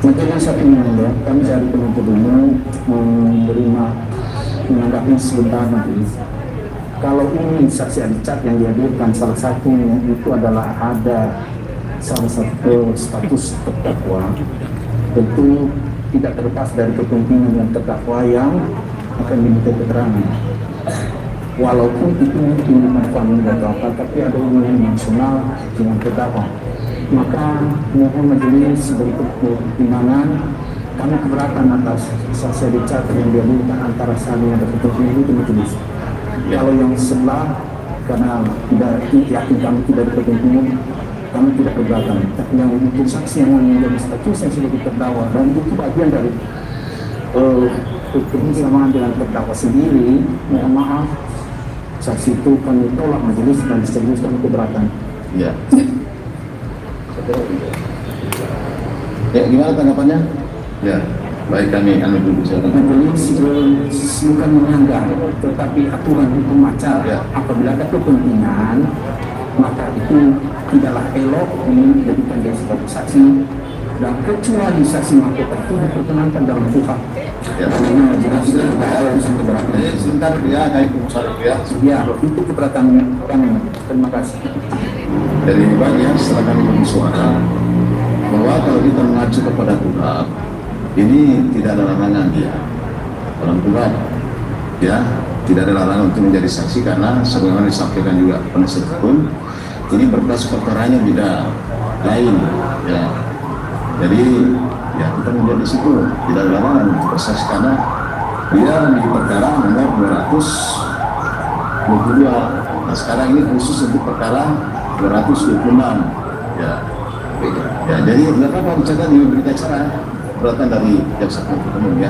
Majelis Hakim yang mulia, kami dari penuntut umum menanggapi sebentar nanti. Kalau ini saksi Richard yang dihadirkan, salah satunya itu adalah ada salah satu status terdakwa, tentu tidak terlepas dari kepentingan yang terdakwa yang akan diminta keterangan. Walaupun itu mungkin manfaatnya atau apa, tapi ada hubungan emosional dengan terdakwa. Maka mohon majelis berikut pertimbangan, kami keberatan atas saksi Richard yang dihadirkan antara saling ada kepentingan itu majelis. Kalau yang sebelah, karena tidak yakin kami tidak ada kepentingan, kami tidak keberatan. Tapi yang untuk saksi yang menjadi status yang sebagai terdakwa dan itu bagian dari kebersamaan dengan terdakwa sendiri, mohon maaf, saksi itu kami tolak majelis dan seriuskan keberatan. Ya. Ya, gimana tanggapannya? Ya, baik, kami dulu silakan. Majelis bukan melanggar, tetapi aturan hukum acara. Ya. Apabila ada kepentingan, maka itu tidaklah elok dijadikan dia sebagai saksi, dan kecuali saksi mahkota itu diperkenankan dalam kuhap. Ya. Karena majelis keberatan. Sebentar ya, kayak pengusaha ya. Ya, itu keberatan kami. Terima kasih. Dari bagian setelah kami bersuara bahwa kalau kita mengacu kepada kuhap, ini tidak ada larangan ya, dalam kuhap ya, tidak ada larangan untuk menjadi saksi karena sebagaimana disampaikan juga penasihat hukum, ini berkas perkaranya beda lain ya. Jadi ya kita melihat di situ tidak ada larangan untuk bersaksi karena dia di perkara nomor 222. Nah sekarang ini khusus untuk perkara 226 ya. Ya, jadi berapa misalkan di berita acara beratan dari jaksa penuntut umum ya.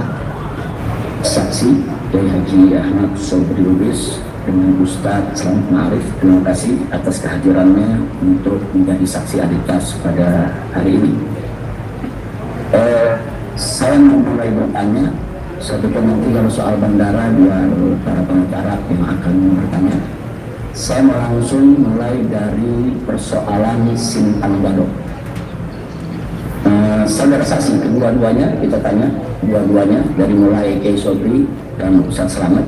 Saksi dari Haji Ahmad Sobri Lubis dengan Ustadz Selamat Ma'arif, terima kasih atas kehadirannya untuk menjadi saksi aditas pada hari ini. Saya mulai bertanya, sebetulnya nanti kalau soal bandara biar para pengacara yang akan bertanya. Saya mau langsung mulai dari persoalan Simpang Gadok. Saudara saksi kedua-duanya kita tanya, dua-duanya dari mulai Kiai Sobri dan Ustadz Selamat.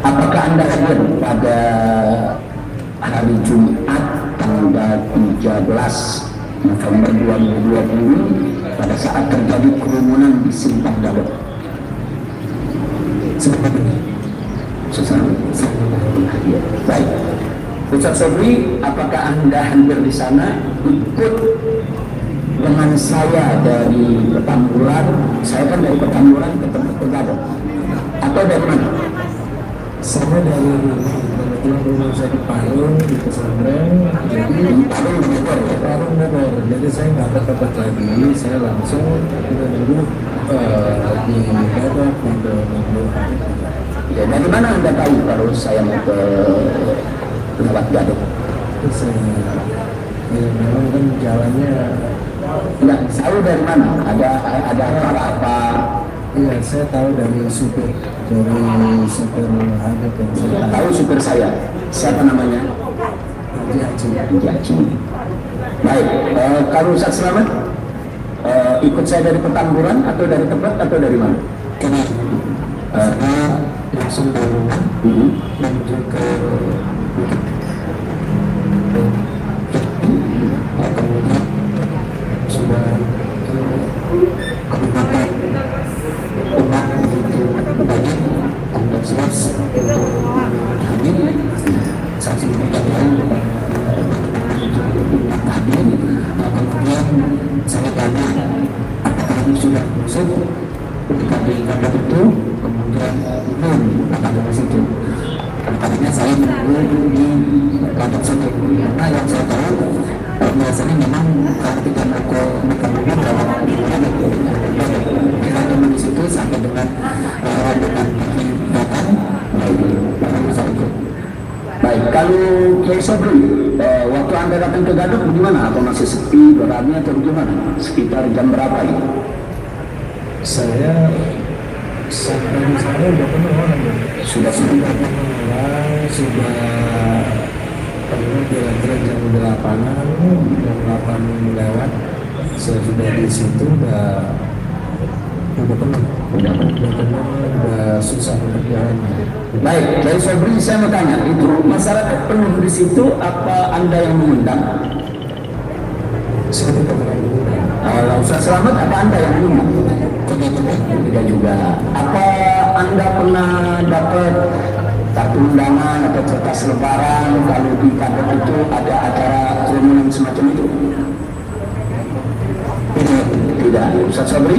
Apakah Anda hadir pada hari Jumat tanggal 13 November 2020 pada saat terjadi kerumunan di Simpang Gadok? Seperti ini. Baik. Ustadz Sobri, apakah Anda hadir di sana ikut dengan saya dari Petamburan? Saya kan dari Petamburan ke Gadok. Atau dari mana? Saya dari kebetulan rumah saya di Parung, di pesantren, jadi Parung Bogor ya? Parung Bogor. Jadi saya nggak ke tempat lagi, saya langsung kita dulu di Gadok untuk nunggu. Ya, dari mana Anda tahu kalau saya mau ke tempat Gadok? Terus saya, ya memang kan jalannya. Enggak, tahu dari mana? Ada apa? Iya, saya tahu dari supir Habib yang saya Tahu supir saya. Siapa namanya? Haji. Haji. Baik, kalau Ustadz Selamat ikut saya dari Petamburan atau dari Tebet atau dari mana? Saya langsung dari rumah menuju ke kemudian sudah ke kabupaten umat begitu banyak antusias untuk hadir saksi yang lain hadir. Kemudian saya tanya apakah ini sudah masuk ketika di kantor itu, kemudian belum ada di situ. Tadinya saya menunggu di kantor situ karena yang saya tahu biasanya memang ketika mereka dalam kita cuma di situ sampai dengan datang. Baik, kalau Kiai Sobri, waktu Anda datang ke Gadok bagaimana? Atau masih sepi, beramai atau bagaimana? Sekitar jam berapa ini? Saya sampai di sana udah penuh orang ya. Sudah sepi. Sudah kira-kira jam 8-an, jam 8 lewat saya sudah di situ udah penuh, udah susah untuk jalan. Baik, dari Sobri saya mau tanya, itu masyarakat penuh di situ, apa Anda yang mengundang? Saya tidak pernah mengundang. Kalau Ustaz Selamat, apa Anda yang mengundang? Tidak juga. Apa Anda pernah dapat kartu undangan atau kertas lebaran kalau di kantor itu ada acara kerumunan semacam itu? Tidak. Ustaz Sobri?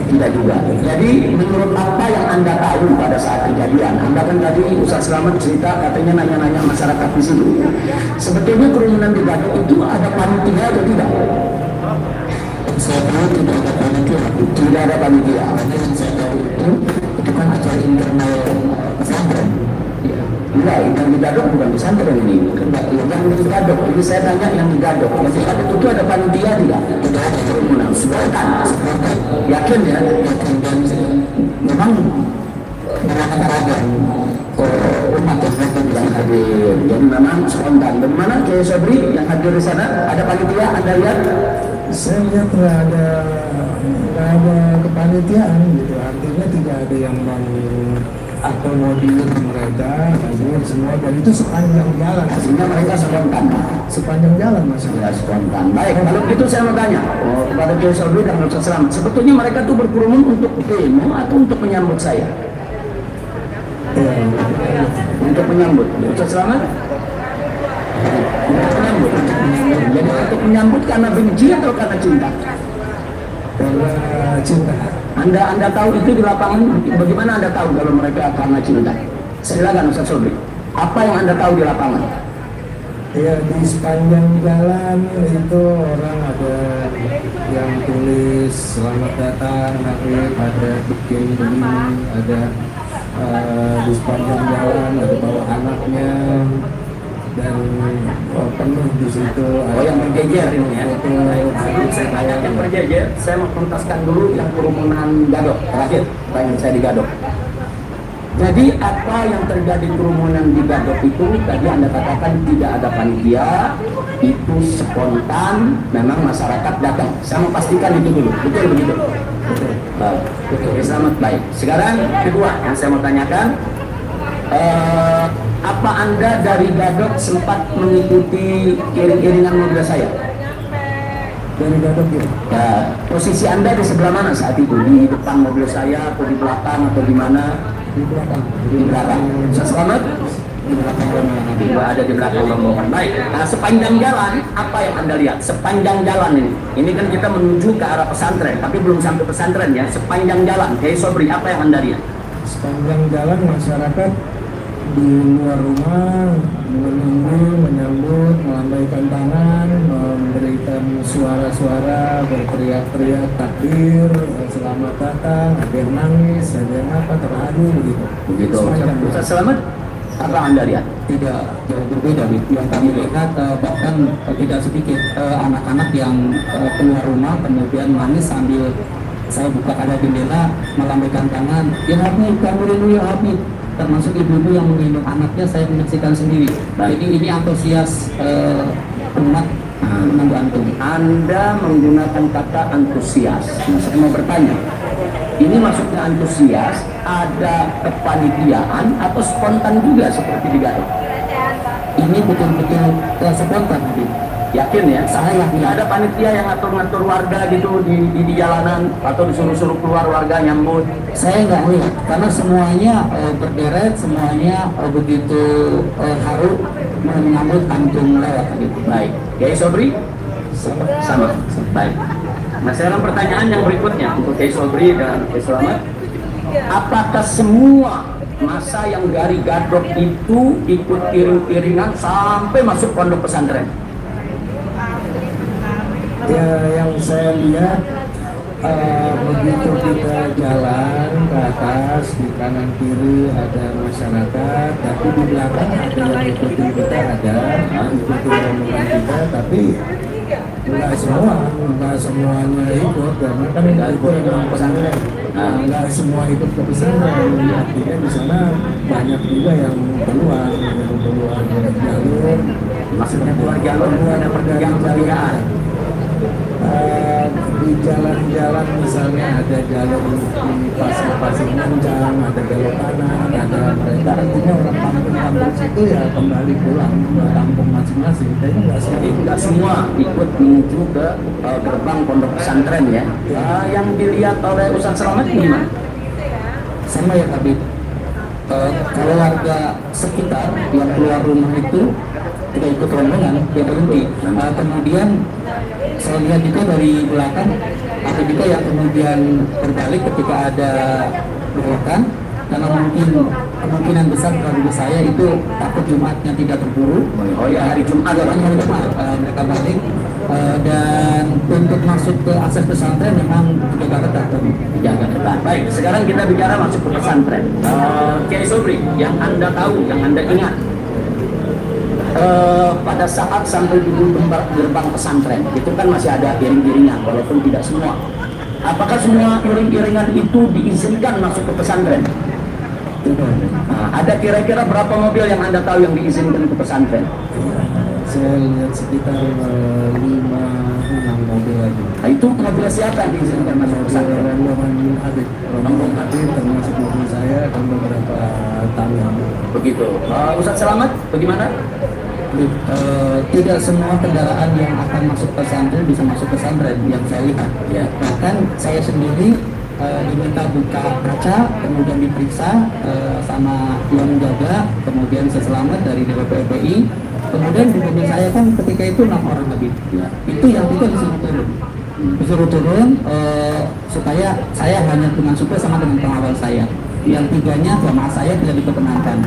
Tidak juga. Jadi menurut apa yang Anda tahu pada saat kejadian, Anda kan tadi Ustaz Selamat cerita katanya nanya-nanya masyarakat di situ. Sebetulnya kerumunan di Gadok itu ada panitia atau tidak? Saya tahu tidak ada panitia. Tidak ada panitia. Karena yang saya tahu itu kan acara internal pesantren. Enggak, yang di Gadok bukan pesantren ini. Enggak, yang di Gadok. Ini saya tanya yang di Gadok. Yang di Gadok itu ada panitia tidak? Tidak ada kerumunan. Spontan. Yakin ya? Yakin, dan memang beragam umat yang hadir. Jadi memang spontan. Bagaimana Kiai Sobri yang hadir di sana? Ada panitia? Anda lihat? Saya lihat nggak ada kepanitiaan gitu, artinya tidak ada yang mengakomodir mereka hadir semua, dan itu sepanjang jalan. Sehingga mereka spontan. Sepanjang jalan mas. Ya, spontan. Baik, kalau begitu saya mau tanya kepada Kiai Sobri dan Ustaz Selamat. Sebetulnya mereka tuh berkerumun untuk demo atau untuk menyambut saya? Ya, Untuk menyambut. Ustaz Selamat? Untuk menyambut. Jadi untuk menyambut karena benci atau karena cinta? karena cinta. Anda tahu itu di lapangan, bagaimana Anda tahu kalau mereka karena cinta? Silakan Ustaz Sobri. Apa yang Anda tahu di lapangan? Ya, di sepanjang jalan itu orang ada yang tulis selamat datang, ada bikin begini, ada di sepanjang jalan ada bawa anaknya, dan penuh di situ. Oh, yang berjejer ini ya. Foto, Saya tanya yang berjejer, saya mau tuntaskan dulu yang kerumunan Gadok. Terakhir, tanya saya di Gadok. Jadi apa yang terjadi kerumunan di Gadok itu, tadi Anda katakan tidak ada panitia, itu spontan, memang masyarakat datang. Saya mau pastikan itu dulu, betul begitu? Betul. Selamat, baik. Sekarang kedua yang saya mau tanyakan, apa Anda dari Gadok sempat mengikuti iring-iringan mobil saya? dari Gadok ya. Ya, posisi Anda di sebelah mana saat itu? Di depan mobil saya atau di belakang atau di mana? Di belakang. Di belakang. Ustaz Selamat? Di belakang rombongan. Ada di belakang rombongan. Baik. Nah, sepanjang jalan apa yang Anda lihat? Sepanjang jalan ini. Ini kan kita menuju ke arah pesantren, tapi belum sampai pesantren ya. Sepanjang jalan, Kiai Sobri, apa yang Anda lihat? Sepanjang jalan masyarakat di luar rumah menunggu, menyambut, melambaikan tangan, memberikan suara-suara, berteriak-teriak takbir, selamat datang, ada yang nangis, ada yang apa, terharu begitu. Begitu. Sepanjang Ustaz Selamat, apa yang Anda lihat? Tidak jauh berbeda yang kami lihat, bahkan tidak sedikit anak-anak yang keluar rumah kemudian nangis sambil saya buka ada jendela melambaikan tangan, ya Habib, kamu rindu ya Habib, termasuk ibu-ibu yang menggendong anaknya, saya menyaksikan sendiri. Jadi ini antusias umat menunggu antum. Anda menggunakan kata antusias. Nah, saya mau bertanya, ini maksudnya antusias, ada kepanitiaan atau spontan juga seperti di Gadok? Ini betul-betul spontan Habib. Yakin ya? Saya yakin. Tidak ada panitia yang ngatur-ngatur warga gitu di jalanan atau disuruh-suruh keluar warga nyambut? Saya nggak lihat karena semuanya berderet, semuanya begitu haru menyambut antum lewat gitu. Baik. Kiai Sobri? Sama. Baik. Nah, sekarang pertanyaan yang berikutnya untuk Kiai Sobri dan Kiai Selamat. Apakah semua masa yang dari Gadok itu ikut iring-iringan sampai masuk pondok pesantren? Ya, yang saya lihat begitu kita jalan ke atas, di kanan kiri ada masyarakat, tapi di belakang ada yang ikutin kita, ada ikutin rombongan kita, tapi nggak semuanya ikut, karena kan itu memang pesantren. Nggak semua ikut ke pesantren, artinya di sana banyak juga yang keluar dari jalur. Maksudnya keluar jalur, ada pertigaan. di jalan-jalan misalnya ada jalur di pasir-pasir Nanjang, ada jalur kanan, ada mereka artinya orang kampung-kampung situ ya kembali pulang ke kampung masing-masing. Tapi nggak semua ikut menuju ke gerbang pondok pesantren ya. Yang dilihat oleh Ustaz Selamat gimana? Sama ya Habib. Kalau warga sekitar yang keluar rumah itu tidak ikut rombongan, dia berhenti. Kemudian saya lihat juga dari belakang ada juga yang kemudian berbalik ketika ada bentrokan, karena mungkin kemungkinan besar bagi saya itu takut Jumatnya tidak terburu. Oh ya, hari Jumat mereka balik. Dan untuk masuk ke akses pesantren memang dijaga ketat. Dijaga ketat. Baik, sekarang kita bicara masuk ke pesantren. Kiai Sobri, yang Anda tahu, yang Anda ingat, pada saat sampai di gerbang pesantren itu kan masih ada iring-iringan, walaupun tidak semua. Apakah semua iring-iringan itu diizinkan masuk ke pesantren? Nah, ada kira-kira berapa mobil yang Anda tahu yang diizinkan ke pesantren? saya lihat sekitar 5-6 mobil lagi. Nah, itu mobil siapa yang diizinkan masuk ke pesantren? Rombongan Habib termasuk mobil saya dan beberapa tamu. Begitu. Ustaz Selamat, bagaimana? Tidak semua kendaraan yang akan masuk pesantren bisa masuk pesantren yang saya lihat. Ya. Bahkan saya sendiri diminta buka kaca, kemudian diperiksa sama yang menjaga, kemudian saya selamat dari DPP FPI. Kemudian di mobil saya kan ketika itu 6 orang lebih. Ya. Itu yang kita disuruh turun supaya saya hanya dengan supir sama dengan pengawal saya. Yang 3-nya jamaah saya tidak diperkenankan.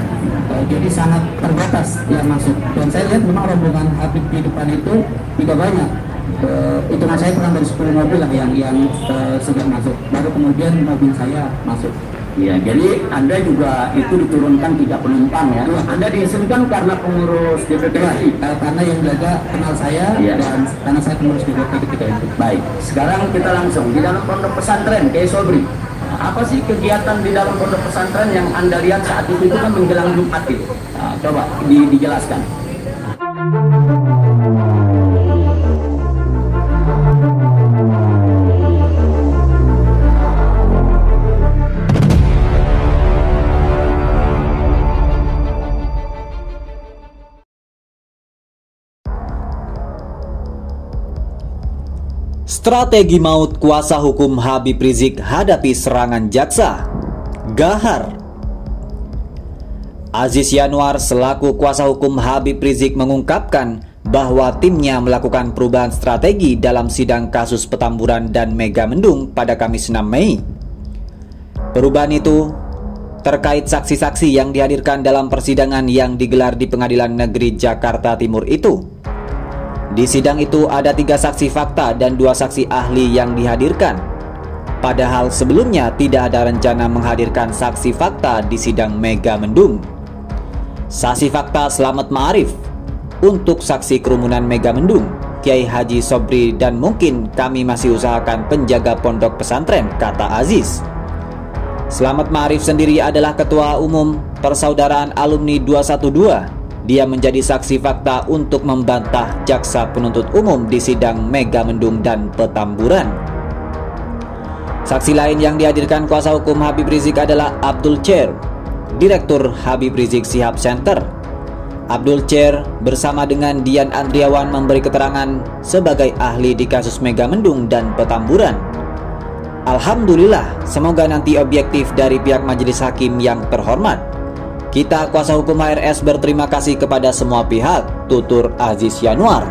Jadi sangat terbatas yang masuk. Dan saya lihat memang rombongan Habib di depan itu tidak banyak. Hitungan saya kurang dari 10 mobil lah yang sudah masuk. Baru kemudian mobil saya masuk. Ya, jadi Anda juga itu diturunkan 3 penumpang ya. Anda diizinkan karena pengurus DPP. Karena yang jaga kenal saya ya. Dan karena saya pengurus DPP ketika itu. Baik, sekarang kita langsung di dalam pondok pesantren, Kiai Sobri. Apa sih kegiatan di dalam pondok pesantren yang Anda lihat saat itu kan menjelang Jumat itu? Nah, coba dijelaskan. Strategi maut kuasa hukum Habib Rizik hadapi serangan jaksa. Gahar. Aziz Yanuar selaku kuasa hukum Habib Rizik mengungkapkan bahwa timnya melakukan perubahan strategi dalam sidang kasus Petamburan dan Megamendung pada Kamis 6 Mei. Perubahan itu terkait saksi-saksi yang dihadirkan dalam persidangan yang digelar di Pengadilan Negeri Jakarta Timur itu. Di sidang itu ada 3 saksi fakta dan 2 saksi ahli yang dihadirkan. Padahal sebelumnya tidak ada rencana menghadirkan saksi fakta di sidang Megamendung. Saksi fakta Slamet Ma'arif, untuk saksi kerumunan Megamendung, Kiai Haji Sobri, dan mungkin kami masih usahakan penjaga pondok pesantren, kata Aziz. Slamet Ma'arif sendiri adalah Ketua Umum Persaudaraan Alumni 212. Dia menjadi saksi fakta untuk membantah jaksa penuntut umum di sidang Megamendung dan Petamburan. Saksi lain yang dihadirkan kuasa hukum Habib Rizik adalah Abdul Chair, Direktur Habib Rizik Shihab Center. Abdul Chair bersama dengan Dian Andriawan memberi keterangan sebagai ahli di kasus Megamendung dan Petamburan. Alhamdulillah, semoga nanti objektif dari pihak majelis hakim yang terhormat. Kita kuasa hukum HRS berterima kasih kepada semua pihak, tutur Aziz Yanuar.